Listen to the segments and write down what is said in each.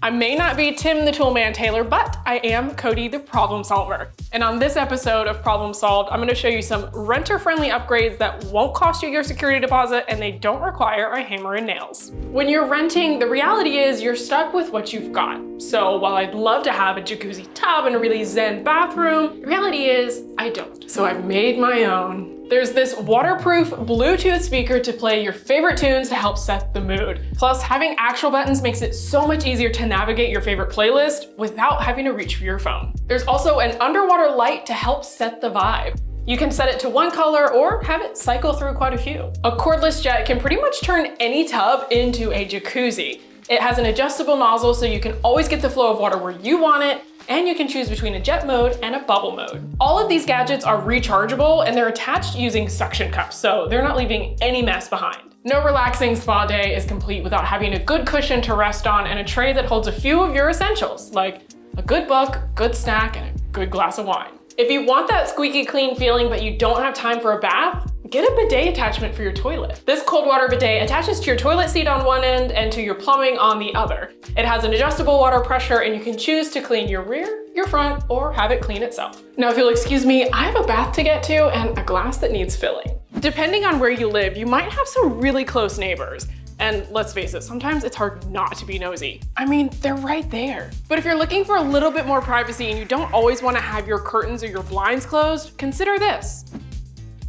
I may not be Tim the Toolman Taylor, but I am Cody the Problem Solver. And on this episode of Problem Solved, I'm gonna show you some renter-friendly upgrades that won't cost you your security deposit and they don't require a hammer and nails. When you're renting, the reality is you're stuck with what you've got. So while I'd love to have a jacuzzi tub and a really zen bathroom, the reality is I don't. So I've made my own. There's this waterproof Bluetooth speaker to play your favorite tunes to help set the mood. Plus, having actual buttons makes it so much easier to navigate your favorite playlist without having to reach for your phone. There's also an underwater light to help set the vibe. You can set it to one color or have it cycle through quite a few. A cordless jet can pretty much turn any tub into a jacuzzi. It has an adjustable nozzle so you can always get the flow of water where you want it, and you can choose between a jet mode and a bubble mode. All of these gadgets are rechargeable and they're attached using suction cups, so they're not leaving any mess behind. No relaxing spa day is complete without having a good cushion to rest on and a tray that holds a few of your essentials, like a good book, good snack, and a good glass of wine. If you want that squeaky clean feeling but you don't have time for a bath, get a bidet attachment for your toilet. This cold water bidet attaches to your toilet seat on one end and to your plumbing on the other. It has an adjustable water pressure and you can choose to clean your rear, your front, or have it clean itself. Now, if you'll excuse me, I have a bath to get to and a glass that needs filling. Depending on where you live, you might have some really close neighbors. And let's face it, sometimes it's hard not to be nosy. I mean, they're right there. But if you're looking for a little bit more privacy and you don't always want to have your curtains or your blinds closed, consider this.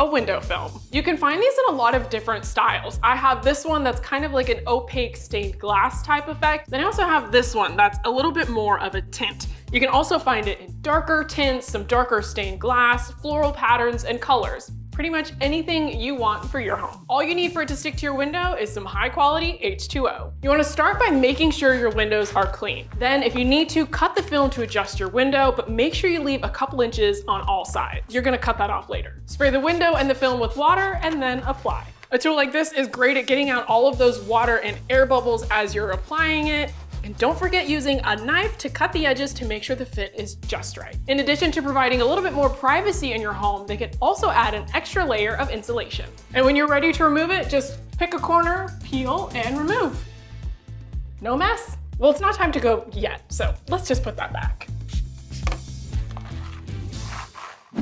A window film. You can find these in a lot of different styles. I have this one that's kind of like an opaque stained glass type effect. Then I also have this one that's a little bit more of a tint. You can also find it in darker tints, some darker stained glass, floral patterns, and colors. Pretty much anything you want for your home. All you need for it to stick to your window is some high quality H2O. You want to start by making sure your windows are clean. Then if you need to, cut the film to adjust your window, but make sure you leave a couple inches on all sides. You're gonna cut that off later. Spray the window and the film with water and then apply. A tool like this is great at getting out all of those water and air bubbles as you're applying it. And don't forget using a knife to cut the edges to make sure the fit is just right. In addition to providing a little bit more privacy in your home, they can also add an extra layer of insulation. And when you're ready to remove it, just pick a corner, peel, and remove. No mess? Well, it's not time to go yet, so let's just put that back.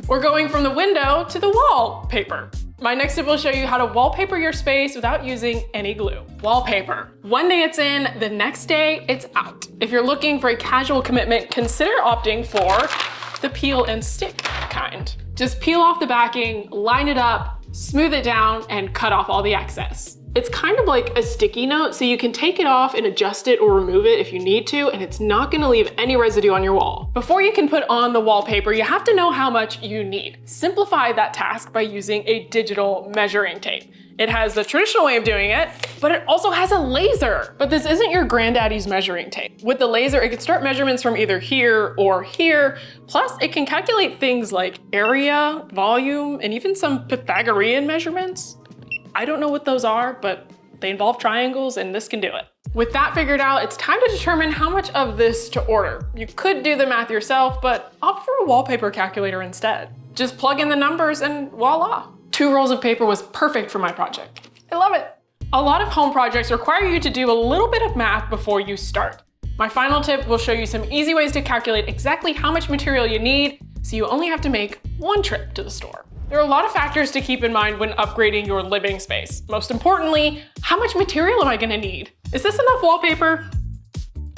We're going from the window to the wallpaper. My next tip will show you how to wallpaper your space without using any glue. Wallpaper. One day it's in, the next day it's out. If you're looking for a casual commitment, consider opting for the peel and stick kind. Just peel off the backing, line it up, smooth it down, and cut off all the excess. It's kind of like a sticky note, so you can take it off and adjust it or remove it if you need to, and it's not gonna leave any residue on your wall. Before you can put on the wallpaper, you have to know how much you need. Simplify that task by using a digital measuring tape. It has the traditional way of doing it, but it also has a laser. But this isn't your granddaddy's measuring tape. With the laser, it can start measurements from either here or here. Plus, it can calculate things like area, volume, and even some Pythagorean measurements. I don't know what those are, but they involve triangles and this can do it. With that figured out, it's time to determine how much of this to order. You could do the math yourself, but opt for a wallpaper calculator instead. Just plug in the numbers and voila. 2 rolls of paper was perfect for my project. I love it. A lot of home projects require you to do a little bit of math before you start. My final tip will show you some easy ways to calculate exactly how much material you need, so you only have to make one trip to the store. There are a lot of factors to keep in mind when upgrading your living space. Most importantly, how much material am I gonna need? Is this enough wallpaper?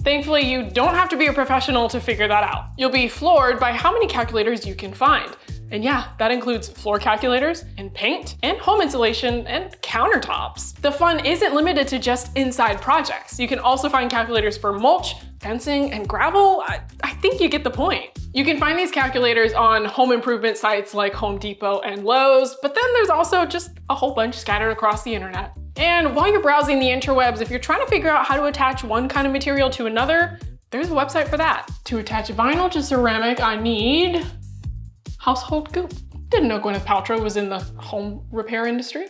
Thankfully, you don't have to be a professional to figure that out. You'll be floored by how many calculators you can find. And yeah, that includes floor calculators and paint and home insulation and countertops. The fun isn't limited to just inside projects. You can also find calculators for mulch, fencing, and gravel. I think you get the point. You can find these calculators on home improvement sites like Home Depot and Lowe's, but then there's also just a whole bunch scattered across the internet. And while you're browsing the interwebs, if you're trying to figure out how to attach one kind of material to another, there's a website for that. To attach vinyl to ceramic, I need household goop. Didn't know Gwyneth Paltrow was in the home repair industry.